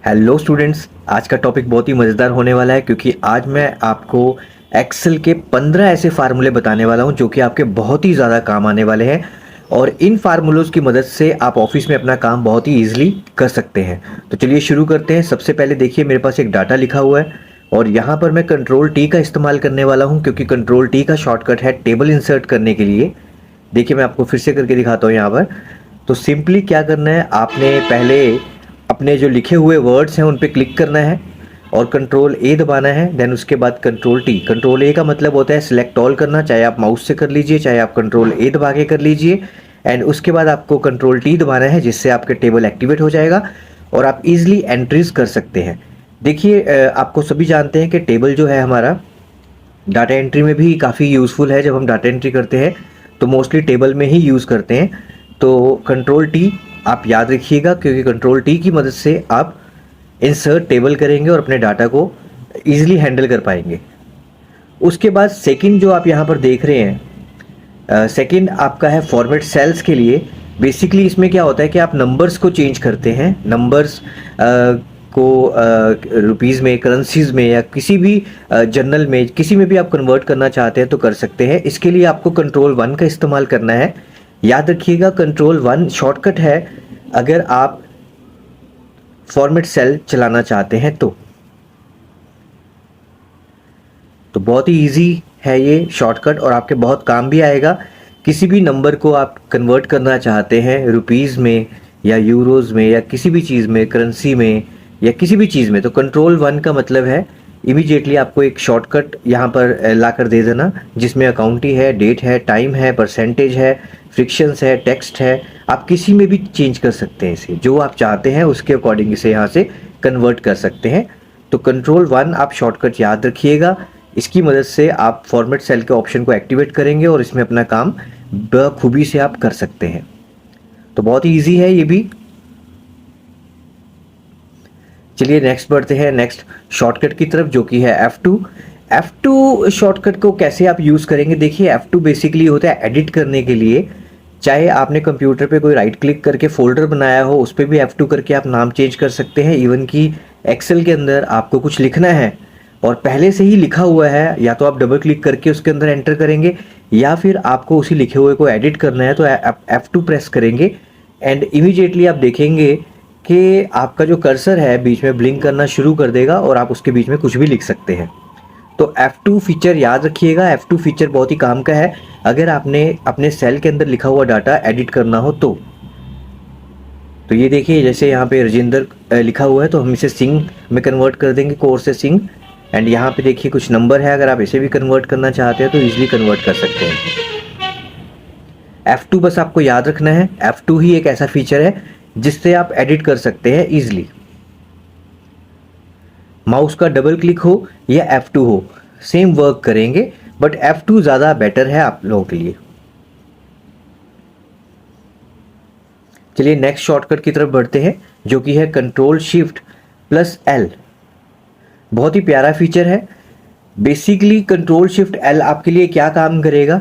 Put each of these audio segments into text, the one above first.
Hello students, आज का topic बहुत ही मज़ेदार होने वाला है क्योंकि आज मैं आपको एक्सेल के 15 ऐसे फार्मूले बताने वाला हूं जो कि आपके बहुत ही ज़्यादा काम आने वाले हैं। और इन फार्मूलोज़ की मदद से आप ऑफिस में अपना काम बहुत ही ईजिली कर सकते हैं। तो चलिए शुरू करते हैं। सबसे पहले देखिए, मेरे पास एक डाटा लिखा हुआ है और यहाँ पर मैं कंट्रोल टी का इस्तेमाल करने वाला हूँ क्योंकि कंट्रोल टी का शॉर्टकट है टेबल इंसर्ट करने के लिए। देखिए मैं आपको फिर से करके दिखाता हूँ यहाँ पर। तो सिंपली क्या करना है, आपने पहले अपने जो लिखे हुए वर्ड्स हैं उन पे क्लिक करना है और कंट्रोल ए दबाना है। देन उसके बाद कंट्रोल टी। कंट्रोल ए का मतलब होता है सिलेक्ट ऑल करना, चाहे आप माउस से कर लीजिए चाहे आप कंट्रोल ए दबा के कर लीजिए। एंड उसके बाद आपको कंट्रोल टी दबाना है जिससे आपके टेबल एक्टिवेट हो जाएगा और आप इजीली एंट्रीज कर सकते हैं। देखिए आपको सभी जानते हैं कि टेबल जो है हमारा डाटा एंट्री में भी काफ़ी यूज़फुल है। जब हम डाटा एंट्री करते हैं तो मोस्टली टेबल में ही यूज़ करते हैं। तो कंट्रोल टी आप याद रखिएगा क्योंकि कंट्रोल टी की मदद से आप इंसर्ट टेबल करेंगे और अपने डाटा को ईजिली हैंडल कर पाएंगे। उसके बाद सेकंड जो आप यहाँ पर देख रहे हैं, सेकंड आपका है फॉर्मेट सेल्स के लिए। बेसिकली इसमें क्या होता है कि आप नंबर्स को चेंज करते हैं, नंबर्स को रुपीज़ में, करेंसीज में या किसी भी जर्नल में, किसी में भी आप कन्वर्ट करना चाहते हैं तो कर सकते हैं। इसके लिए आपको कंट्रोल 1 का इस्तेमाल करना है। याद रखिएगा कंट्रोल 1 शॉर्टकट है अगर आप फॉर्मेट सेल चलाना चाहते हैं तो बहुत ही इजी है ये शॉर्टकट और आपके बहुत काम भी आएगा। किसी भी नंबर को आप कन्वर्ट करना चाहते हैं रुपीज़ में या यूरोज़ में या किसी भी चीज़ में, करेंसी में या किसी भी चीज़ में, तो कंट्रोल 1 का मतलब है इमीडिएटली आपको एक शॉर्टकट यहाँ पर ला कर दे देना जिसमें अकाउंटी है, डेट है, टाइम है, परसेंटेज है, फ्रिक्शंस है, टेक्स्ट है। आप किसी में भी चेंज कर सकते हैं, इसे जो आप चाहते हैं उसके अकॉर्डिंग इसे यहाँ से कन्वर्ट कर सकते हैं। तो कंट्रोल 1 आप शॉर्टकट याद रखिएगा। इसकी मदद से आप फॉर्मेट सेल के ऑप्शन को एक्टिवेट करेंगे और इसमें अपना काम बखूबी से आप कर सकते हैं। तो बहुत ही ईजी है ये भी। चलिए नेक्स्ट बढ़ते हैं, नेक्स्ट शॉर्टकट की तरफ जो कि है F2। F2 शॉर्टकट को कैसे आप यूज़ करेंगे, देखिए F2 बेसिकली होता है एडिट करने के लिए। चाहे आपने कंप्यूटर पे कोई राइट क्लिक करके फोल्डर बनाया हो उस पर भी F2 करके आप नाम चेंज कर सकते हैं। इवन कि एक्सेल के अंदर आपको कुछ लिखना है और पहले से ही लिखा हुआ है, या तो आप डबल क्लिक करके उसके अंदर एंटर करेंगे या फिर आपको उसी लिखे हुए को एडिट करना है तो F2 प्रेस करेंगे एंड इमीडिएटली आप देखेंगे कि आपका जो कर्सर है बीच में ब्लिंक करना शुरू कर देगा और आप उसके बीच में कुछ भी लिख सकते हैं। तो F2 फीचर याद रखिएगा। F2 फीचर बहुत ही काम का है अगर आपने अपने सेल के अंदर लिखा हुआ डाटा एडिट करना हो तो ये देखिए जैसे यहाँ पे राजेंद्र लिखा हुआ है तो हम इसे सिंह में कन्वर्ट कर देंगे, कोर से सिंह। एंड यहाँ पे देखिए कुछ नंबर है, अगर आप इसे भी कन्वर्ट करना चाहते हैं तो इजीली कन्वर्ट कर सकते हैं। F2 बस आपको याद रखना है। F2 ही एक ऐसा फीचर है जिससे आप एडिट कर सकते हैं इजीली। माउस का डबल क्लिक हो या F2 हो सेम वर्क करेंगे, बट F2 ज़्यादा बेटर है आप लोगों के लिए। चलिए नेक्स्ट शॉर्टकट की तरफ बढ़ते हैं जो कि है कंट्रोल शिफ्ट प्लस L। बहुत ही प्यारा फीचर है। बेसिकली कंट्रोल शिफ्ट L आपके लिए क्या काम करेगा,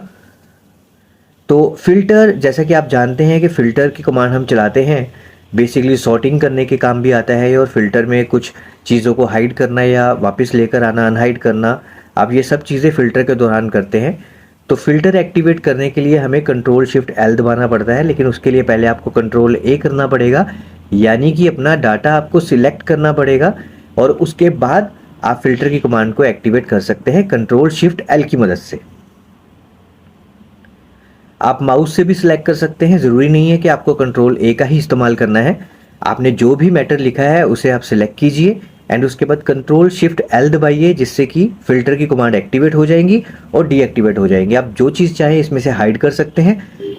तो फिल्टर, जैसा कि आप जानते हैं कि फ़िल्टर की कमांड हम चलाते हैं बेसिकली सॉर्टिंग करने के काम भी आता है और फिल्टर में कुछ चीज़ों को हाइड करना या वापस लेकर आना, अनहाइड करना, आप ये सब चीज़ें फ़िल्टर के दौरान करते हैं। तो फ़िल्टर एक्टिवेट करने के लिए हमें कंट्रोल शिफ्ट L दबाना पड़ता है, लेकिन उसके लिए पहले आपको कंट्रोल A करना पड़ेगा, यानी कि अपना डाटा आपको सिलेक्ट करना पड़ेगा और उसके बाद आप फिल्टर की कमांड को एक्टिवेट कर सकते हैं कंट्रोल शिफ्ट L की मदद से। आप माउस से भी सिलेक्ट कर सकते हैं, ज़रूरी नहीं है कि आपको कंट्रोल A का ही इस्तेमाल करना है। आपने जो भी मैटर लिखा है उसे आप सिलेक्ट कीजिए एंड उसके बाद कंट्रोल शिफ्ट L दबाइए जिससे कि फिल्टर की कमांड एक्टिवेट हो जाएंगी और डीएक्टिवेट हो जाएंगी। आप जो चीज़ चाहें इसमें से हाइड कर सकते हैं,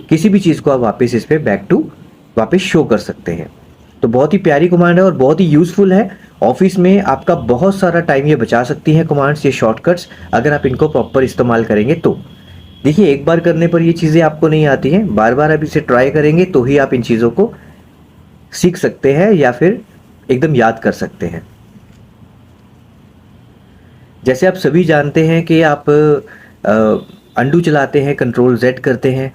किसी भी चीज़ को आप वापस इस पर बैक टू वापस शो कर सकते हैं। तो बहुत ही प्यारी कमांड है और बहुत ही यूज़फुल है। ऑफिस में आपका बहुत सारा टाइम ये बचा सकती हैं कमांड्स, ये शॉर्टकट्स, अगर आप इनको प्रॉपर इस्तेमाल करेंगे तो। देखिए एक बार करने पर ये चीज़ें आपको नहीं आती हैं, बार बार आप इसे ट्राई करेंगे तो ही आप इन चीज़ों को सीख सकते हैं या फिर एकदम याद कर सकते हैं। जैसे आप सभी जानते हैं कि आप अंडू चलाते हैं, कंट्रोल Z करते हैं।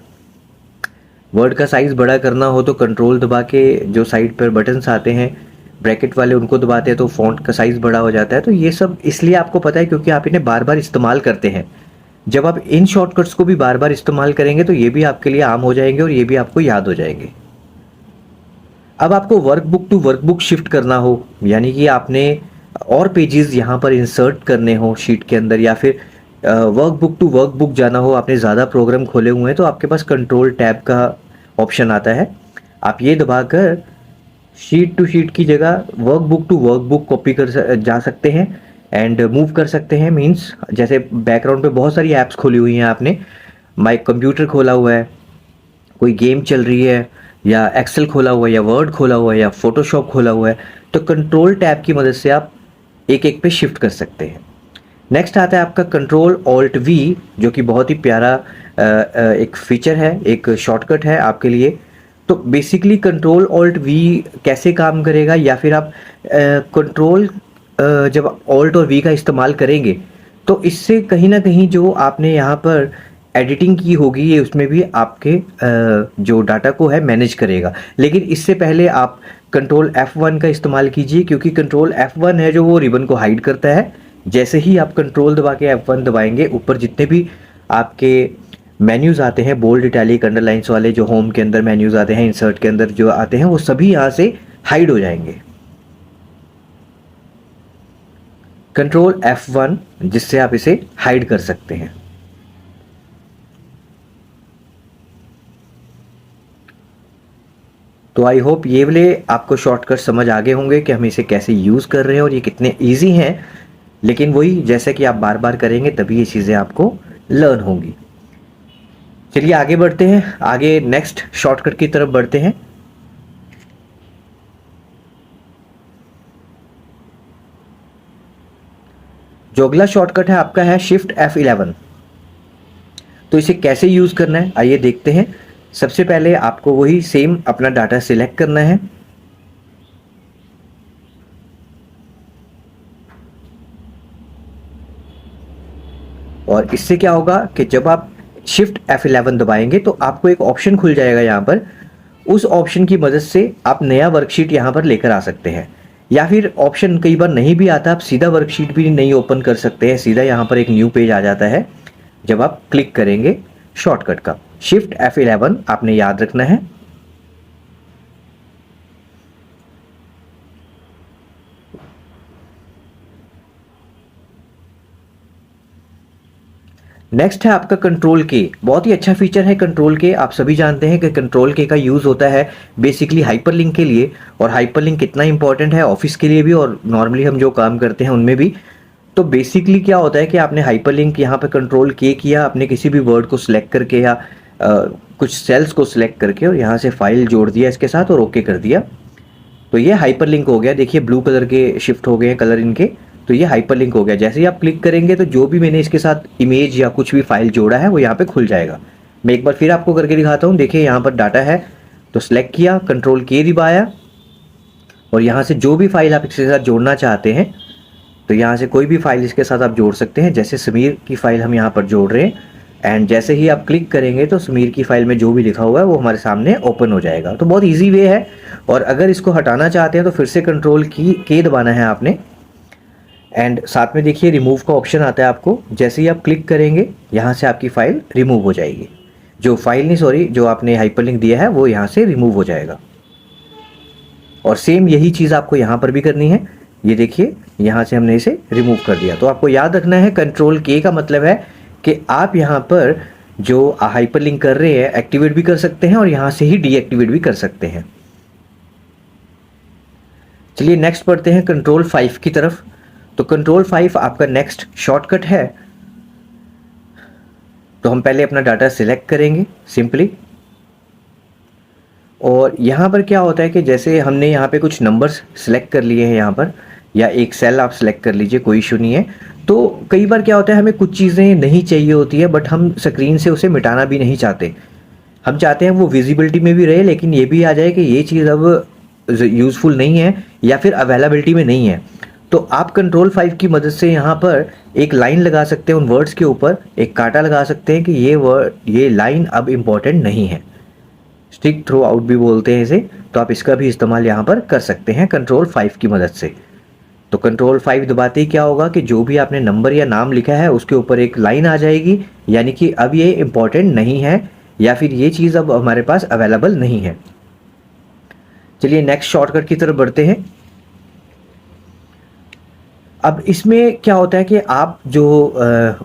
वर्ड का साइज़ बड़ा करना हो तो कंट्रोल दबा के जो साइड पर बटन्स आते हैं ब्रैकेट वाले उनको दबाते हैं तो फ़ॉन्ट का साइज़ बड़ा हो जाता है। तो ये सब इसलिए आपको पता है क्योंकि आप इन्हें बार बार इस्तेमाल करते हैं। जब आप इन शॉर्टकट्स को भी बार बार इस्तेमाल करेंगे तो ये भी आपके लिए आम हो जाएंगे और ये भी आपको याद हो जाएंगे। अब आपको वर्कबुक टू वर्कबुक शिफ्ट करना हो, यानी कि आपने और पेजेस यहाँ पर इंसर्ट करने हो शीट के अंदर, या फिर वर्कबुक टू वर्कबुक जाना हो, आपने ज़्यादा प्रोग्राम खोले हुए हैं, तो आपके पास कंट्रोल टैब का ऑप्शन आता है। आप ये दबाकर शीट टू शीट की जगह वर्कबुक टू वर्कबुक कॉपी कर जा सकते हैं एंड मूव कर सकते हैं। मीन्स जैसे बैकग्राउंड पे बहुत सारी ऐप्स खोली हुई हैं, आपने माई कंप्यूटर खोला हुआ है, कोई गेम चल रही है, या एक्सेल खोला हुआ है, या वर्ड खोला हुआ है, या फोटोशॉप खोला हुआ है, तो कंट्रोल टैब की मदद से आप एक एक पे शिफ्ट कर सकते हैं। नेक्स्ट आता है आपका कंट्रोल ऑल्ट वी, जो कि बहुत ही प्यारा एक फीचर है, एक शॉर्टकट है आपके लिए। तो बेसिकली कंट्रोल ऑल्ट वी कैसे काम करेगा, या फिर आप कंट्रोल जब ऑल्ट और वी का इस्तेमाल करेंगे तो इससे कहीं ना कहीं जो आपने यहाँ पर एडिटिंग की होगी ये उसमें भी आपके जो डाटा को है मैनेज करेगा। लेकिन इससे पहले आप कंट्रोल F1 का इस्तेमाल कीजिए, क्योंकि कंट्रोल F1 है जो वो रिबन को हाइड करता है। जैसे ही आप कंट्रोल दबा के F1 दबाएंगे, ऊपर जितने भी आपके मेन्यूज़ आते हैं, बोल्ड इटैलिक अंडरलाइंस वाले जो होम के अंदर मेन्यूज़ आते हैं, इंसर्ट के अंदर जो आते हैं, वो सभी यहाँ से हाइड हो जाएंगे। कंट्रोल F1 जिससे आप इसे हाइड कर सकते हैं। तो आई होप ये वाले आपको शॉर्टकट समझ आ गए होंगे कि हम इसे कैसे यूज़ कर रहे हैं और ये कितने इजी हैं। लेकिन वही, जैसे कि आप बार बार करेंगे तभी ये चीज़ें आपको लर्न होंगी। चलिए आगे बढ़ते हैं, आगे नेक्स्ट शॉर्टकट की तरफ बढ़ते हैं। जो अगला शॉर्टकट है आपका है शिफ्ट F11। तो इसे कैसे यूज़ करना है आइए देखते हैं। सबसे पहले आपको वही सेम अपना डाटा सिलेक्ट करना है, और इससे क्या होगा कि जब आप शिफ्ट F11 दबाएंगे तो आपको एक ऑप्शन खुल जाएगा यहाँ पर। उस ऑप्शन की मदद से आप नया वर्कशीट यहाँ पर लेकर आ सकते हैं, या फिर ऑप्शन कई बार नहीं भी आता, आप सीधा वर्कशीट भी नहीं ओपन कर सकते हैं, सीधा यहाँ पर एक न्यू पेज आ जाता है जब आप क्लिक करेंगे शॉर्टकट का। शिफ्ट F11 आपने याद रखना है। नेक्स्ट है आपका कंट्रोल के। बहुत ही अच्छा फीचर है कंट्रोल के। आप सभी जानते हैं कि कंट्रोल के का यूज़ होता है बेसिकली हाइपरलिंक के लिए, और हाइपरलिंक कितना इंपॉर्टेंट है ऑफिस के लिए भी और नॉर्मली हम जो काम करते हैं उनमें भी। तो बेसिकली क्या होता है कि आपने हाइपरलिंक यहाँ पे कंट्रोल के किया, आपने किसी भी वर्ड को सिलेक्ट करके या कुछ सेल्स को सिलेक्ट करके और यहाँ से फाइल जोड़ दिया इसके साथ और ओके कर दिया, तो ये हाइपरलिंक हो गया। देखिए ब्लू कलर के शिफ्ट हो गए हैं कलर इनके, तो ये हाइपरलिंक हो गया। जैसे ही आप क्लिक करेंगे तो जो भी मैंने इसके साथ इमेज या कुछ भी फाइल जोड़ा है वो यहाँ पे खुल जाएगा। मैं एक बार फिर आपको करके दिखाता हूँ। देखिए यहाँ पर डाटा है, तो सिलेक्ट किया, कंट्रोल के दबाया, और यहाँ से जो भी फाइल आप इसके साथ जोड़ना चाहते हैं तो यहाँ से कोई भी फाइल इसके साथ आप जोड़ सकते हैं। जैसे समीर की फाइल हम यहाँ पर जोड़ रहे हैं, एंड जैसे ही आप क्लिक करेंगे तो समीर की फाइल में जो भी लिखा हुआ है वो हमारे सामने ओपन हो जाएगा। तो बहुत ईजी वे है। और अगर इसको हटाना चाहते हैं तो फिर से कंट्रोल की के दबाना है आपने, एंड साथ में देखिए रिमूव का ऑप्शन आता है आपको। जैसे ही आप क्लिक करेंगे यहाँ से आपकी फ़ाइल रिमूव हो जाएगी। जो फाइल नहीं, सॉरी, जो आपने हाइपरलिंक दिया है वो यहाँ से रिमूव हो जाएगा। और सेम यही चीज़ आपको यहाँ पर भी करनी है। ये देखिए यहाँ से हमने इसे रिमूव कर दिया। तो आपको याद रखना है कंट्रोल के का मतलब है कि आप यहाँ पर जो हाइपरलिंक कर रहे हैं एक्टिवेट भी कर सकते हैं और यहाँ से ही डीएक्टिवेट भी कर सकते हैं। चलिए नेक्स्ट पढ़ते हैं कंट्रोल 5 की तरफ। तो कंट्रोल 5 आपका नेक्स्ट शॉर्टकट है। तो हम पहले अपना डाटा सिलेक्ट करेंगे सिंपली, और यहाँ पर क्या होता है कि जैसे हमने यहाँ पे कुछ नंबर्स सिलेक्ट कर लिए हैं यहाँ पर, या एक सेल आप सिलेक्ट कर लीजिए, कोई इशू नहीं है। तो कई बार क्या होता है हमें कुछ चीज़ें नहीं चाहिए होती है, बट हम स्क्रीन से उसे मिटाना भी नहीं चाहते। हम चाहते हैं वो विजिबिलिटी में भी रहे, लेकिन ये भी आ जाए कि ये चीज़ अब यूज़फुल नहीं है या फिर अवेलेबिलिटी में नहीं है। तो आप कंट्रोल 5 की मदद से यहाँ पर एक लाइन लगा सकते हैं, उन वर्ड्स के ऊपर एक कांटा लगा सकते हैं कि ये वर्ड, ये लाइन अब इम्पॉर्टेंट नहीं है। स्टिक थ्रो आउट भी बोलते हैं इसे, तो आप इसका भी इस्तेमाल यहाँ पर कर सकते हैं कंट्रोल 5 की मदद से। तो कंट्रोल 5 दबाते ही क्या होगा कि जो भी आपने नंबर या नाम लिखा है उसके ऊपर एक लाइन आ जाएगी, यानी कि अब ये इम्पॉर्टेंट नहीं है या फिर ये चीज़ अब हमारे पास अवेलेबल नहीं है। चलिए नेक्स्ट शॉर्टकट की तरफ बढ़ते हैं। अब इसमें क्या होता है कि आप जो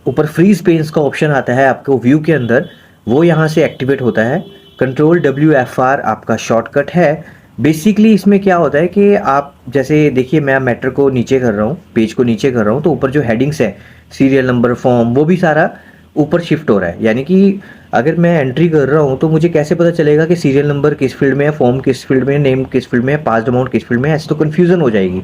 ऊपर फ्रीज पेन्स का ऑप्शन आता है आपको व्यू के अंदर, वो यहाँ से एक्टिवेट होता है। कंट्रोल WFR आपका शॉर्टकट है। बेसिकली इसमें क्या होता है कि आप जैसे देखिए मैं मैटर को नीचे कर रहा हूँ, पेज को नीचे कर रहा हूँ, तो ऊपर जो हेडिंग्स है सीरियल नंबर, फॉर्म, वो भी सारा ऊपर शिफ्ट हो रहा है। यानी कि अगर मैं एंट्री कर रहा हूँ तो मुझे कैसे पता चलेगा कि सीरियल नंबर किस फील्ड में है, फॉर्म किस फील्ड में है, नेम किस फील्ड में है, पास्ड अमाउंट किस फील्ड में है, ऐसे तो कन्फ्यूज़न हो जाएगी।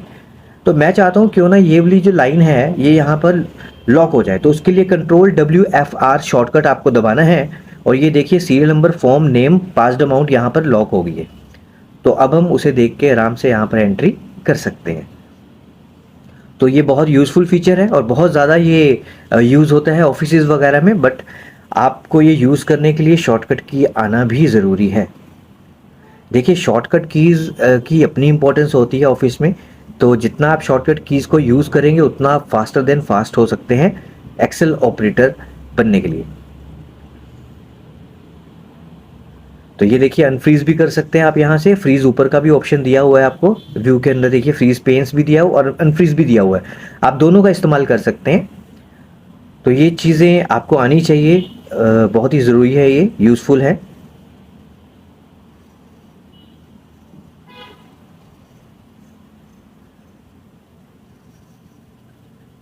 तो मैं चाहता हूँ क्यों ना ये वाली जो लाइन है ये यहाँ पर लॉक हो जाए, तो उसके लिए कंट्रोल WFR शॉर्टकट आपको दबाना है। और ये देखिए serial number, form, name, passed amount यहाँ पर लॉक हो गई है। तो अब हम उसे देख के आराम से यहाँ पर एंट्री कर सकते हैं। तो ये बहुत यूज़फुल फीचर है और बहुत ज़्यादा ये यूज़ होता है ऑफिसेज़ वगैरह में, बट आपको ये यूज़ करने के लिए शॉर्टकट की आना भी ज़रूरी है। देखिए शॉर्टकट कीज़ की अपनी इंपॉर्टेंस होती है ऑफिस में, तो जितना आप शॉर्टकट कीज़ को यूज़ करेंगे उतना आप फास्टर देन फास्ट हो सकते हैं एक्सेल ऑपरेटर बनने के लिए। तो ये देखिए अनफ्रीज भी कर सकते हैं आप यहाँ से, फ्रीज ऊपर का भी ऑप्शन दिया हुआ है आपको व्यू के अंदर, देखिए फ्रीज पेन्स भी दिया हुआ और अनफ्रीज भी दिया हुआ है, आप दोनों का इस्तेमाल कर सकते हैं। तो ये चीज़ें आपको आनी चाहिए, बहुत ही ज़रूरी है, ये यूज़फुल है।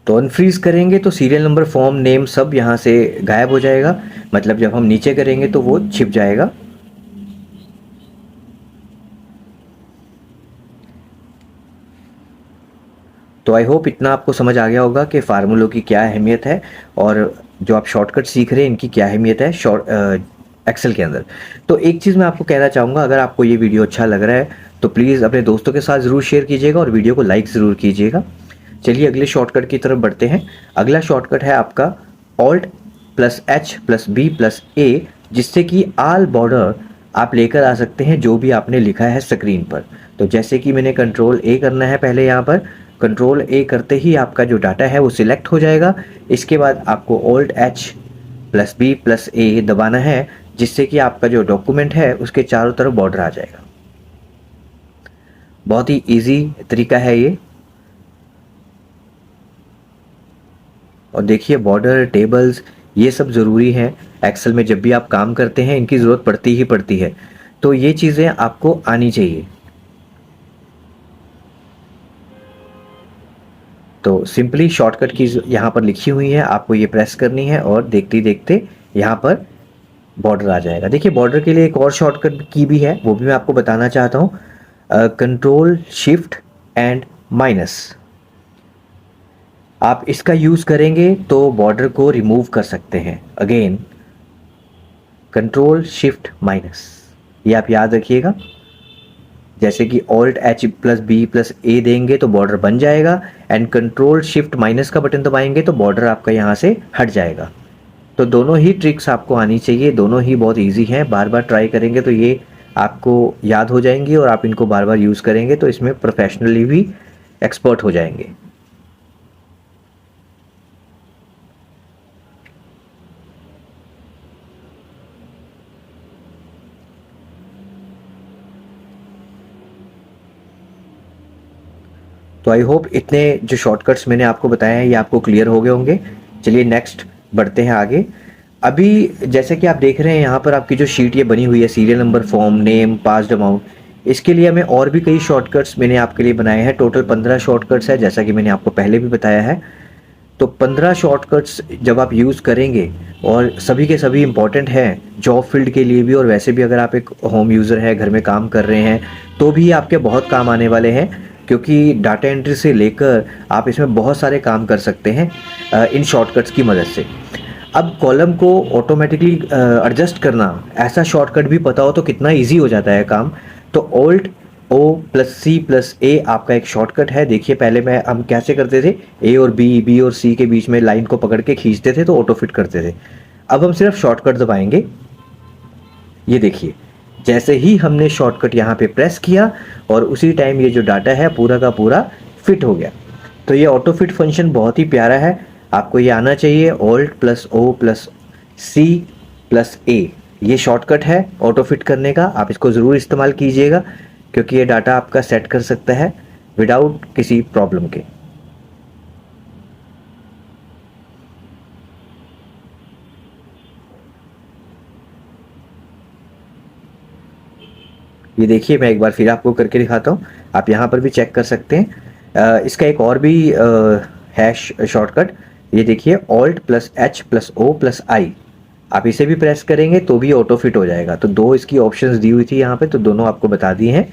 तो अनफ्रीज करेंगे तो सीरियल नंबर, फॉर्म, नेम सब यहाँ से गायब हो जाएगा, मतलब जब हम नीचे करेंगे तो वो छिप जाएगा। तो आई होप इतना आपको समझ आ गया होगा कि फार्मूलों की क्या अहमियत है और जो आप शॉर्टकट सीख रहे हैं इनकी क्या अहमियत है एक्सेल के अंदर। तो एक चीज़ मैं आपको कहना चाहूँगा, अगर आपको ये वीडियो अच्छा लग रहा है तो प्लीज़ अपने दोस्तों के साथ ज़रूर शेयर कीजिएगा और वीडियो को लाइक ज़रूर कीजिएगा। चलिए अगले शॉर्टकट की तरफ बढ़ते हैं। अगला शॉर्टकट है आपका Alt+H+B+A, जिससे कि आल बॉर्डर आप लेकर आ सकते हैं जो भी आपने लिखा है स्क्रीन पर। तो जैसे कि मैंने कंट्रोल A करना है पहले, यहाँ पर कंट्रोल A करते ही आपका जो डाटा है वो सिलेक्ट हो जाएगा। इसके बाद आपको Alt+H+B+A दबाना है, जिससे कि आपका जो डॉक्यूमेंट है उसके चारों तरफ बॉर्डर आ जाएगा। बहुत ही इजी तरीका है ये। और देखिए बॉर्डर, टेबल्स, ये सब ज़रूरी है एक्सेल में, जब भी आप काम करते हैं इनकी ज़रूरत पड़ती ही पड़ती है, तो ये चीज़ें आपको आनी चाहिए। तो सिंपली शॉर्टकट की यहाँ पर लिखी हुई है, आपको ये प्रेस करनी है और देखते ही देखते यहाँ पर बॉर्डर आ जाएगा। देखिए बॉर्डर के लिए एक और शॉर्टकट की भी है, वो भी मैं आपको बताना चाहता हूँ। कंट्रोल शिफ्ट एंड माइनस, आप इसका यूज़ करेंगे तो बॉर्डर को रिमूव कर सकते हैं। अगेन कंट्रोल शिफ्ट माइनस, ये आप याद रखिएगा। जैसे कि Alt+H+B+A देंगे तो बॉर्डर बन जाएगा, एंड कंट्रोल शिफ्ट माइनस का बटन दबाएंगे तो बॉर्डर आपका यहाँ से हट जाएगा। तो दोनों ही ट्रिक्स आपको आनी चाहिए, दोनों ही बहुत इजी हैं, बार बार ट्राई करेंगे तो ये आपको याद हो जाएंगी और आप इनको बार बार यूज़ करेंगे तो इसमें प्रोफेशनली भी एक्सपर्ट हो जाएंगे। तो आई होप इतने जो शॉर्टकट्स मैंने आपको बताए हैं ये आपको क्लियर हो गए होंगे। चलिए नेक्स्ट बढ़ते हैं आगे। अभी जैसे कि आप देख रहे हैं यहाँ पर आपकी जो शीट ये बनी हुई है, serial number, form, name, passed amount, इसके लिए हमें और भी कई शॉर्टकट्स मैंने आपके लिए बनाए हैं। टोटल 15 शॉर्टकट्स है, जैसा कि मैंने आपको पहले भी बताया है। तो 15 शॉर्टकट्स जब आप यूज़ करेंगे, और सभी के सभी इंपॉर्टेंट हैं जॉब फील्ड के लिए भी, और वैसे भी अगर आप एक होम यूज़र है, घर में काम कर रहे हैं, तो भी आपके बहुत काम आने वाले हैं, क्योंकि डाटा एंट्री से लेकर आप इसमें बहुत सारे काम कर सकते हैं इन शॉर्टकट्स की मदद से। अब कॉलम को ऑटोमेटिकली एडजस्ट करना, ऐसा शॉर्टकट भी पता हो तो कितना इजी हो जाता है काम। तो Alt+C+A आपका एक शॉर्टकट है। देखिए पहले हम कैसे करते थे, A और B और C के बीच में लाइन को पकड़ के खींचते थे तो ऑटो फिट करते थे। अब हम सिर्फ शॉर्टकट दबाएंगे, ये देखिए जैसे ही हमने शॉर्टकट यहाँ पे प्रेस किया और उसी टाइम ये जो डाटा है पूरा का पूरा फिट हो गया। तो ये ऑटो फिट फंक्शन बहुत ही प्यारा है, आपको ये आना चाहिए। Alt plus O plus C plus A, ये शॉर्टकट है ऑटो फिट करने का, आप इसको ज़रूर इस्तेमाल कीजिएगा क्योंकि ये डाटा आपका सेट कर सकता है विदाउट किसी प्रॉब्लम के। ये देखिए मैं एक बार फिर आपको करके दिखाता हूँ, आप यहाँ पर भी चेक कर सकते हैं। इसका एक और भी है शॉर्टकट, ये देखिए alt plus H plus O plus I, आप इसे भी प्रेस करेंगे तो भी ऑटो फिट हो जाएगा। तो दो इसकी ऑप्शंस दी हुई थी यहाँ पे, तो दोनों आपको बता दिए हैं।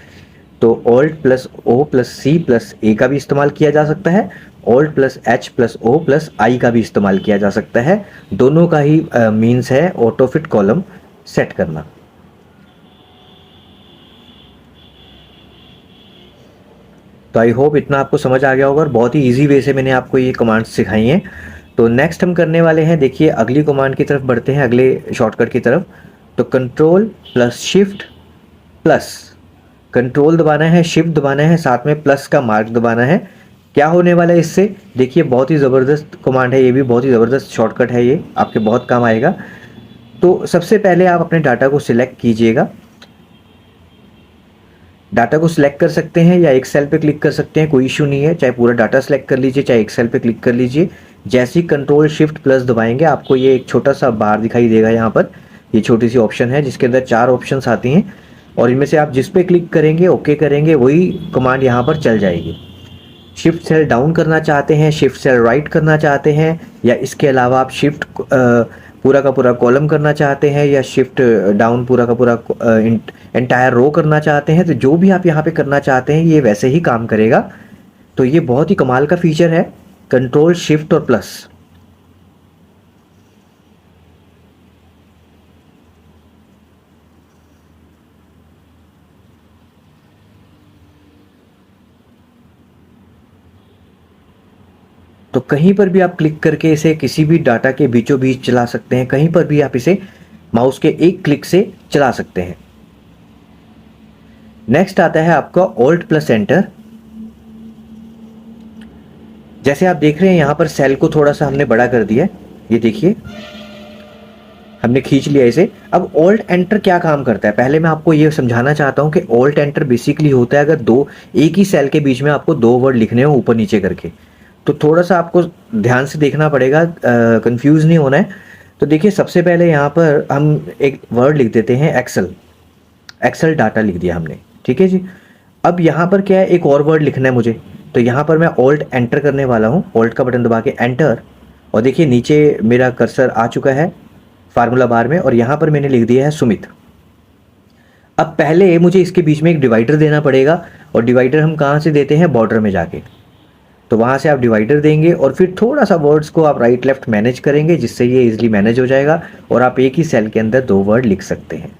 तो alt plus O plus C plus A का भी इस्तेमाल किया जा सकता है, alt plus H plus O plus I का भी इस्तेमाल किया जा सकता है। दोनों का ही मीन्स है ऑटो फिट कॉलम सेट करना। तो आई होप इतना आपको समझ आ गया होगा और बहुत ही इजी वे से मैंने आपको ये कमांड्स सिखाई हैं। तो नेक्स्ट हम करने वाले हैं, देखिए अगली कमांड की तरफ बढ़ते हैं, अगले शॉर्टकट की तरफ। तो control plus shift plus, control दबाना है, शिफ्ट दबाना है, साथ में प्लस का मार्क दबाना है। क्या होने वाला है इससे, देखिए बहुत ही ज़बरदस्त कमांड है, ये भी बहुत ही ज़बरदस्त शॉर्टकट है, ये आपके बहुत काम आएगा। तो सबसे पहले आप अपने डाटा को सिलेक्ट कीजिएगा, डाटा को सिलेक्ट कर सकते हैं या एक सेल पे क्लिक कर सकते हैं, कोई इशू नहीं है, चाहे पूरा डाटा सिलेक्ट कर लीजिए चाहे एक सेल पे क्लिक कर लीजिए। जैसे ही कंट्रोल शिफ्ट प्लस दबाएंगे आपको ये एक छोटा सा बार दिखाई देगा, यहाँ पर ये छोटी सी ऑप्शन है जिसके अंदर 4 ऑप्शंस आती हैं और इनमें से आप जिस पे क्लिक करेंगे ओके करेंगे वही कमांड यहाँ पर चल जाएगी। शिफ्ट सेल डाउन करना चाहते हैं, शिफ्ट सेल राइट करना चाहते हैं, या इसके अलावा आप शिफ्ट पूरा का पूरा कॉलम करना चाहते हैं, या शिफ्ट डाउन पूरा का पूरा एंटायर रो करना चाहते हैं, तो जो भी आप यहाँ पे करना चाहते हैं ये वैसे ही काम करेगा। तो ये बहुत ही कमाल का फीचर है, कंट्रोल शिफ्ट और प्लस। तो कहीं पर भी आप क्लिक करके इसे किसी भी डाटा के बीचों बीच चला सकते हैं, कहीं पर भी आप इसे माउस के एक क्लिक से चला सकते हैं। नेक्स्ट आता है आपका ऑल्ट प्लस एंटर। जैसे आप देख रहे हैं यहाँ पर सेल को थोड़ा सा हमने बड़ा कर दिया, ये देखिए हमने खींच लिया इसे। अब ऑल्ट एंटर क्या काम करता है, पहले मैं आपको ये समझाना चाहता हूँ कि ऑल्ट एंटर बेसिकली होता है अगर दो एक ही सेल के बीच में आपको 2 वर्ड लिखने हो ऊपर नीचे करके, तो थोड़ा सा आपको ध्यान से देखना पड़ेगा, कंफ्यूज नहीं होना है। तो देखिए सबसे पहले यहाँ पर हम एक वर्ड लिख देते हैं एक्सेल, एक्सेल डाटा लिख दिया हमने, ठीक है जी। अब यहाँ पर क्या है, एक और वर्ड लिखना है मुझे, तो यहाँ पर मैं ऑल्ट एंटर करने वाला हूँ, ऑल्ट का बटन दबा के एंटर, और देखिए नीचे मेरा कर्सर आ चुका है फार्मूला बार में और यहाँ पर मैंने लिख दिया है सुमित। अब पहले मुझे इसके बीच में एक डिवाइडर देना पड़ेगा, और डिवाइडर हम कहाँ से देते हैं, बॉर्डर में जाके। तो वहाँ से आप डिवाइडर देंगे और फिर थोड़ा सा वर्ड्स को आप राइट लेफ्ट मैनेज करेंगे जिससे ये इजीली मैनेज हो जाएगा और आप एक ही सेल के अंदर 2 वर्ड लिख सकते हैं।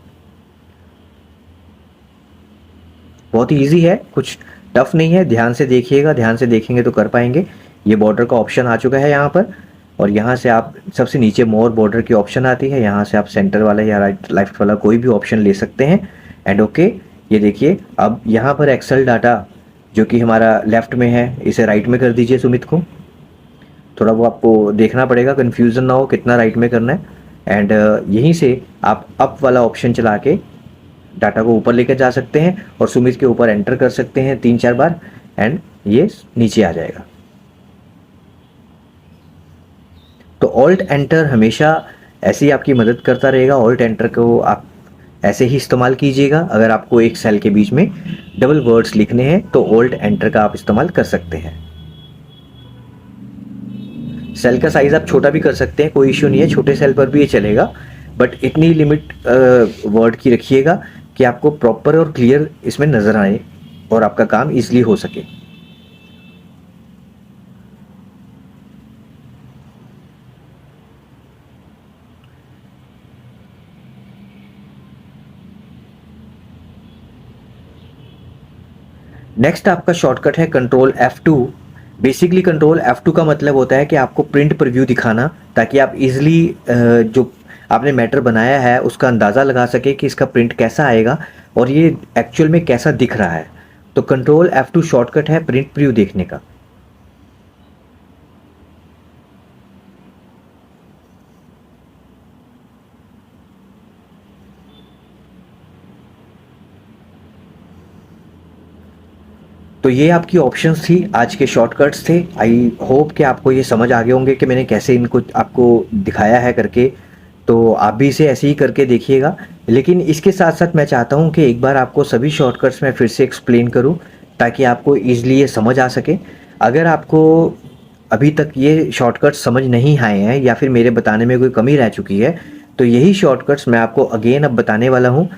बहुत ही ईजी है, कुछ टफ नहीं है, ध्यान से देखिएगा, ध्यान से देखेंगे तो कर पाएंगे। ये बॉर्डर का ऑप्शन आ चुका है यहाँ पर, और यहाँ से आप सबसे नीचे मोर बॉर्डर की ऑप्शन आती है, यहाँ से आप सेंटर वाला या राइट लेफ्ट वाला कोई भी ऑप्शन ले सकते हैं। एंड ओके, ये देखिए अब यहाँ पर एक्सेल डाटा जो कि हमारा लेफ्ट में है इसे राइट में कर दीजिए सुमित को। थोड़ा वो आपको देखना पड़ेगा, कन्फ्यूज़न ना हो कितना राइट में करना है। एंड यहीं से आप अप वाला ऑप्शन चला के डाटा को ऊपर लेकर जा सकते हैं और सुमित के ऊपर एंटर कर सकते हैं 3-4 बार, एंड ये नीचे आ जाएगा। तो ऑल्ट एंटर हमेशा ऐसे ही आपकी मदद करता रहेगा, ऑल्ट एंटर को आप ऐसे ही इस्तेमाल कीजिएगा। अगर आपको एक सेल के बीच में डबल वर्ड्स लिखने हैं तो ऑल्ट एंटर का आप इस्तेमाल कर सकते हैं। सेल का साइज आप छोटा भी कर सकते हैं, कोई इश्यू नहीं है, छोटे सेल पर भी ये चलेगा, बट इतनी लिमिट वर्ड की रखिएगा कि आपको प्रॉपर और क्लियर इसमें नज़र आए और आपका काम इजीली हो सके। नेक्स्ट आपका शॉर्टकट है control F2। Basically control F2 का मतलब होता है कि आपको प्रिंट प्रीव्यू दिखाना, ताकि आप इजीली जो आपने मैटर बनाया है उसका अंदाज़ा लगा सके कि इसका प्रिंट कैसा आएगा और ये एक्चुअल में कैसा दिख रहा है। तो कंट्रोल F2 शॉर्टकट है प्रिंट प्रीव्यू देखने का। तो ये आपकी ऑप्शंस थी, आज के शॉर्टकट्स थे। आई होप कि आपको ये समझ आ गए होंगे कि मैंने कैसे इनको आपको दिखाया है करके। तो आप भी इसे ऐसे ही करके देखिएगा। लेकिन इसके साथ साथ मैं चाहता हूँ कि एक बार आपको सभी शॉर्टकट्स मैं फिर से एक्सप्लेन करूँ ताकि आपको ईज़िली ये समझ आ सके। अगर आपको अभी तक ये शॉर्टकट्स समझ नहीं आए हैं या फिर मेरे बताने में कोई कमी रह चुकी है, तो यही शॉर्टकट्स मैं आपको अगेन अब बताने वाला हूँ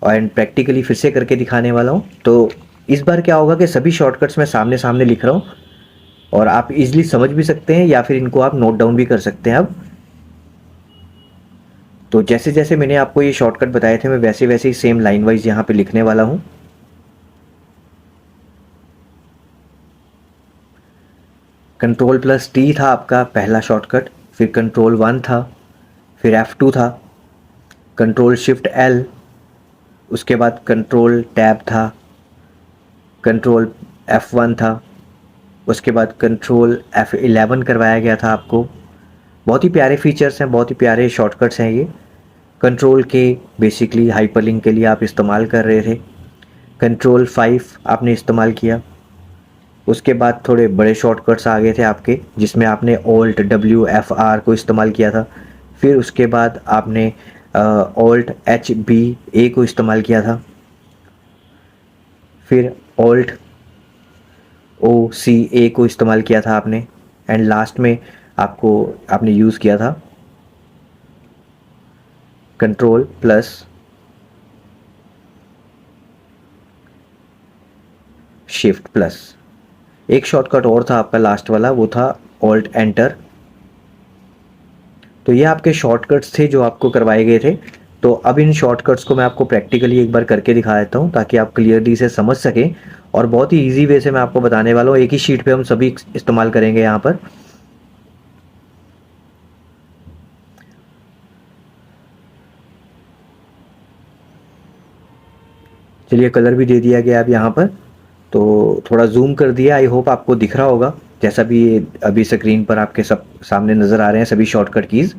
एंड प्रैक्टिकली फिर से करके दिखाने वाला हूँ। तो इस बार क्या होगा कि सभी शॉर्टकट्स मैं सामने सामने लिख रहा हूँ और आप इजीली समझ भी सकते हैं या फिर इनको आप नोट डाउन भी कर सकते हैं अब। तो जैसे जैसे मैंने आपको ये शॉर्टकट बताए थे मैं वैसे वैसे ही सेम लाइन वाइज यहाँ पे लिखने वाला हूँ। कंट्रोल प्लस टी था आपका पहला शॉर्टकट, फिर कंट्रोल 1 था, फिर F2 था, कंट्रोल शिफ्ट L, उसके बाद कंट्रोल टैब था, कंट्रोल F1 था, उसके बाद कंट्रोल F11 करवाया गया था आपको। बहुत ही प्यारे फीचर्स हैं, बहुत ही प्यारे शॉर्टकट्स हैं ये। कंट्रोल के बेसिकली हाइपरलिंक के लिए आप इस्तेमाल कर रहे थे। कंट्रोल 5 आपने इस्तेमाल किया। उसके बाद थोड़े बड़े शॉर्टकट्स आ गए थे आपके जिसमें आपने ऑल्ट WFR को इस्तेमाल किया था। फिर उसके बाद आपने ऑल्ट HBA को इस्तेमाल किया था। फिर ऑल्ट OCA को इस्तेमाल किया था आपने एंड लास्ट में आपने यूज़ किया था कंट्रोल प्लस शिफ्ट प्लस। एक शॉर्टकट और था आपका लास्ट वाला, वो था ऑल्ट एंटर। तो ये आपके शॉर्टकट्स थे जो आपको करवाए गए थे। तो अब इन शॉर्टकट्स को मैं आपको प्रैक्टिकली एक बार करके दिखा देता हूँ ताकि आप क्लियरली से समझ सकें और बहुत ही इजी वे से मैं आपको बताने वाला हूँ। एक ही शीट पे हम सभी इस्तेमाल करेंगे यहाँ पर। चलिए कलर भी दे दिया गया अब यहाँ पर, तो थोड़ा जूम कर दिया। आई होप आपको दिख रहा होगा जैसा भी अभी स्क्रीन पर आपके सब सामने नज़र आ रहे हैं सभी शॉर्टकट कीज़।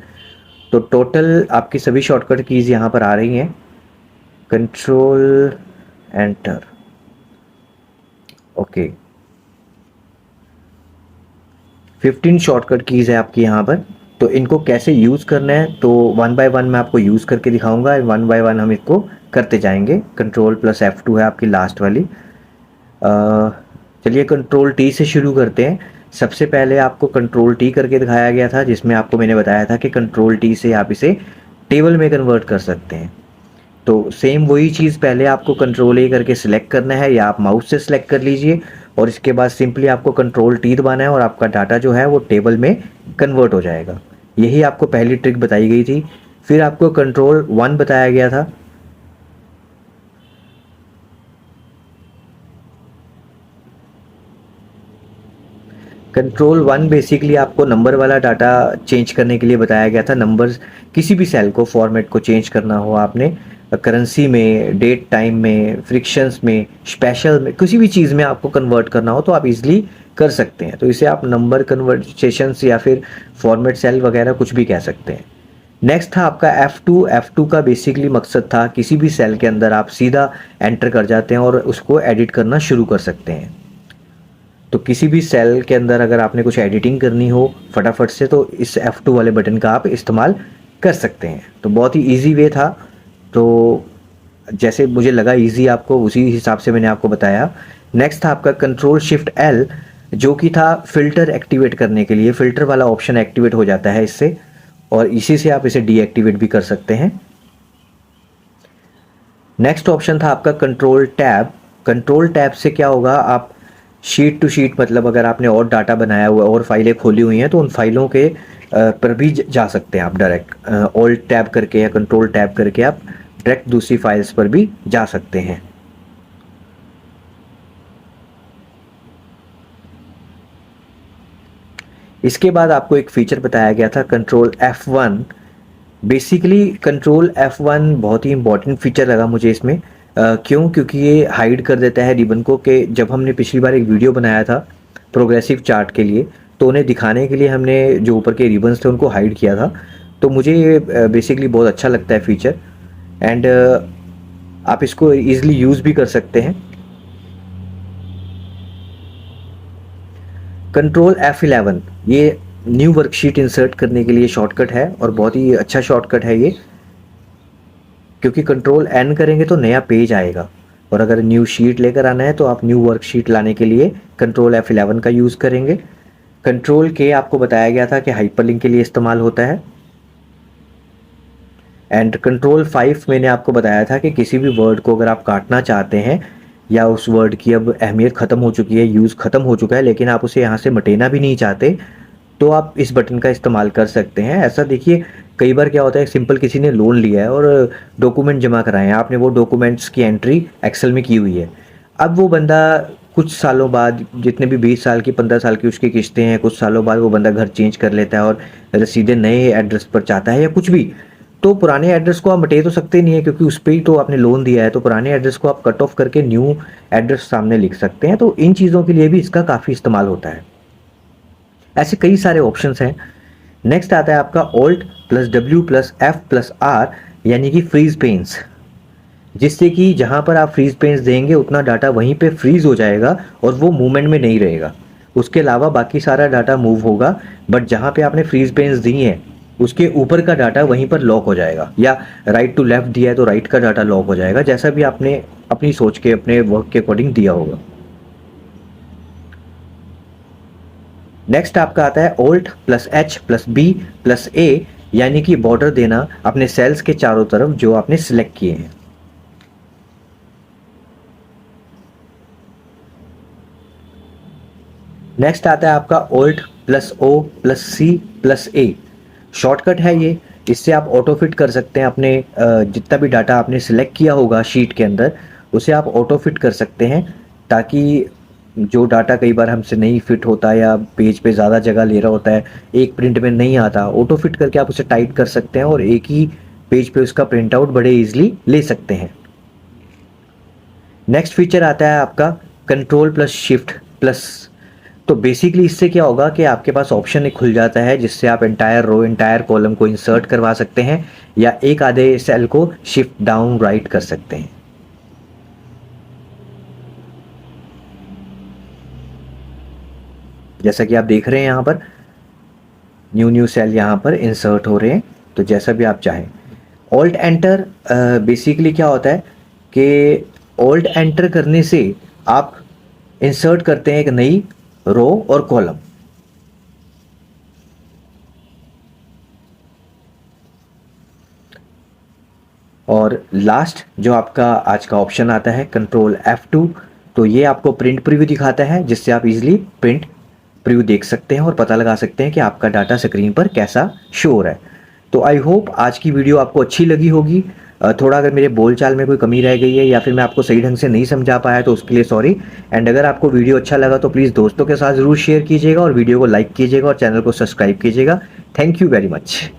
तो टोटल आपकी सभी शॉर्टकट कीज़ यहाँ पर आ रही हैं। Control enter, okay. 15 shortcut keys है आपकी यहाँ पर। तो इनको कैसे यूज़ करना है तो वन बाय वन मैं आपको यूज़ करके दिखाऊंगा। वन बाय वन हम इसको करते जाएंगे। कंट्रोल प्लस F2 है आपकी लास्ट वाली। चलिए कंट्रोल टी से शुरू करते हैं। सबसे पहले आपको कंट्रोल टी करके दिखाया गया था जिसमें आपको मैंने बताया था कि कंट्रोल टी से आप इसे टेबल में कन्वर्ट कर सकते हैं। तो सेम वही चीज़ पहले आपको कंट्रोल ए करके सिलेक्ट करना है या आप माउस से सिलेक्ट कर लीजिए और इसके बाद सिंपली आपको कंट्रोल टी दबाना है और आपका डाटा जो है वो टेबल में कन्वर्ट हो जाएगा। यही आपको पहली ट्रिक बताई गई थी। फिर आपको कंट्रोल 1 बताया गया था। कंट्रोल 1 बेसिकली आपको नंबर वाला डाटा चेंज करने के लिए बताया गया था। नंबर्स किसी भी सेल को फॉर्मेट को चेंज करना हो आपने, करेंसी में, डेट टाइम में, फ्रिक्शंस में, स्पेशल में, किसी भी चीज़ में आपको कन्वर्ट करना हो तो आप इजीली कर सकते हैं। तो इसे आप नंबर कन्वर्सेशंस या फिर फॉर्मेट सेल वगैरह कुछ भी कह सकते हैं। नेक्स्ट था आपका F2 का बेसिकली मकसद था किसी भी सेल के अंदर आप सीधा एंटर कर जाते हैं और उसको एडिट करना शुरू कर सकते हैं। तो किसी भी सेल के अंदर अगर आपने कुछ एडिटिंग करनी हो फटाफट से तो इस F2 वाले बटन का आप इस्तेमाल कर सकते हैं। तो बहुत ही इजी वे था। तो जैसे मुझे लगा इजी आपको उसी हिसाब से मैंने आपको बताया। नेक्स्ट था आपका कंट्रोल शिफ्ट L जो कि था फ़िल्टर एक्टिवेट करने के लिए। फ़िल्टर वाला ऑप्शन एक्टिवेट हो जाता है इससे और इसी से आप इसे डीएक्टिवेट भी कर सकते हैं। नेक्स्ट ऑप्शन था आपका कंट्रोल टैब। कंट्रोल टैब से क्या होगा, आप शीट टू शीट मतलब अगर आपने और डाटा बनाया हुआ है और फाइलें खोली हुई हैं तो उन फाइलों के पर भी जा सकते हैं आप डायरेक्ट ऑल्ट टैब करके या कंट्रोल टैब करके आप डायरेक्ट दूसरी फाइल्स पर भी जा सकते हैं। इसके बाद आपको एक फीचर बताया गया था control F1 basically control F1 बहुत ही इंपॉर्टेंट फीचर लगा मुझे इसमें। क्यों? क्योंकि ये हाइड कर देता है रिबन को, कि जब हमने पिछली बार एक वीडियो बनाया था प्रोग्रेसिव चार्ट के लिए, तो उन्हें दिखाने के लिए हमने जो ऊपर के रिबन्स थे उनको हाइड किया था। तो मुझे ये बेसिकली बहुत अच्छा लगता है फीचर, एंड आप इसको ईजिली यूज़ भी कर सकते हैं। कंट्रोल F11 ये न्यू वर्कशीट इंसर्ट करने के लिए शॉर्टकट है, और बहुत ही अच्छा शॉर्टकट है ये, क्योंकि कंट्रोल N करेंगे तो नया पेज आएगा, और अगर न्यू शीट लेकर आना है तो आप न्यू वर्कशीट लाने के लिए कंट्रोल F11 का यूज़ करेंगे। कंट्रोल K आपको बताया गया था कि हाइपरलिंक के लिए इस्तेमाल होता है, एंड कंट्रोल 5 मैंने आपको बताया था कि किसी भी वर्ड को अगर आप काटना चाहते हैं, या उस वर्ड की अब अहमियत ख़त्म हो चुकी है, यूज़ ख़त्म हो चुका है, लेकिन आप उसे यहाँ से मिटाना भी नहीं चाहते, तो आप इस बटन का इस्तेमाल कर सकते हैं। ऐसा देखिए, कई बार क्या होता है, सिंपल किसी ने लोन लिया है और डॉक्यूमेंट जमा कराए हैं, आपने वो डॉक्यूमेंट्स की एंट्री एक्सेल में की हुई है। अब वो बंदा कुछ सालों बाद, जितने भी 20 साल की 15 साल की उसकी किस्तें हैं, कुछ सालों बाद वो बंदा घर चेंज कर लेता है और रसीदें नए एड्रेस पर चाहता है या कुछ भी, तो पुराने एड्रेस को आप मटे तो सकते नहीं है, क्योंकि उस पर ही तो आपने लोन दिया है। तो पुराने एड्रेस को आप कट ऑफ करके न्यू एड्रेस सामने लिख सकते हैं। तो इन चीज़ों के लिए भी इसका काफ़ी इस्तेमाल होता है। ऐसे कई सारे ऑप्शंस हैं। नेक्स्ट आता है आपका Alt+W+F+R, यानी कि फ्रीज पेन्स, जिससे कि जहाँ पर आप फ्रीज पेन्स देंगे उतना डाटा वहीं पे फ्रीज हो जाएगा और वो मूवमेंट में नहीं रहेगा। उसके अलावा बाकी सारा डाटा मूव होगा, बट जहाँ पे आपने फ्रीज पेन्स दी हैं उसके ऊपर का डाटा वहीं पर लॉक हो जाएगा, या राइट टू लेफ्ट दिया है तो राइट का डाटा लॉक हो जाएगा, जैसा भी आपने अपनी सोच के अपने वर्क के अकॉर्डिंग दिया होगा। नेक्स्ट आपका आता है Alt+H+B+A, यानी कि बॉर्डर देना अपने सेल्स के चारों तरफ जो आपने सिलेक्ट किए हैं। नेक्स्ट आता है आपका Alt+O+C+A, शॉर्टकट है ये। इससे आप ऑटो फिट कर सकते हैं अपने जितना भी डाटा आपने सिलेक्ट किया होगा शीट के अंदर, उसे आप ऑटो फिट कर सकते हैं, ताकि जो डाटा कई बार हमसे नहीं फिट होता या पेज पे ज़्यादा जगह ले रहा होता है, एक प्रिंट में नहीं आता, ऑटो फिट करके आप उसे टाइट कर सकते हैं और एक ही पेज पे उसका प्रिंट आउट बड़े ईजिली ले सकते हैं। नेक्स्ट फीचर आता है आपका Ctrl+Shift+। तो बेसिकली इससे क्या होगा कि आपके पास ऑप्शन एक खुल जाता है, जिससे आप एंटायर रो, एंटायर कॉलम को इंसर्ट करवा सकते हैं, या एक आधे सेल को शिफ्ट डाउन राइट कर सकते हैं। जैसा कि आप देख रहे हैं यहाँ पर न्यू सेल यहाँ पर इंसर्ट हो रहे हैं, तो जैसा भी आप चाहें। ऑल्ट एंटर, बेसिकली क्या होता है कि ऑल्ट एंटर करने से आप इंसर्ट करते हैं एक नई रो और कॉलम। और लास्ट जो आपका आज का ऑप्शन आता है कंट्रोल F2, तो ये आपको प्रिंट प्रीव्यू दिखाता है, जिससे आप इजीली प्रिंट प्रीव्यू देख सकते हैं और पता लगा सकते हैं कि आपका डाटा स्क्रीन पर कैसा शो हो रहा है। तो आई होप आज की वीडियो आपको अच्छी लगी होगी। थोड़ा अगर मेरे बोलचाल में कोई कमी रह गई है या फिर मैं आपको सही ढंग से नहीं समझा पाया तो उसके लिए सॉरी। एंड अगर आपको वीडियो अच्छा लगा तो प्लीज़ दोस्तों के साथ ज़रूर शेयर कीजिएगा और वीडियो को लाइक कीजिएगा और चैनल को सब्सक्राइब कीजिएगा। Thank you very much.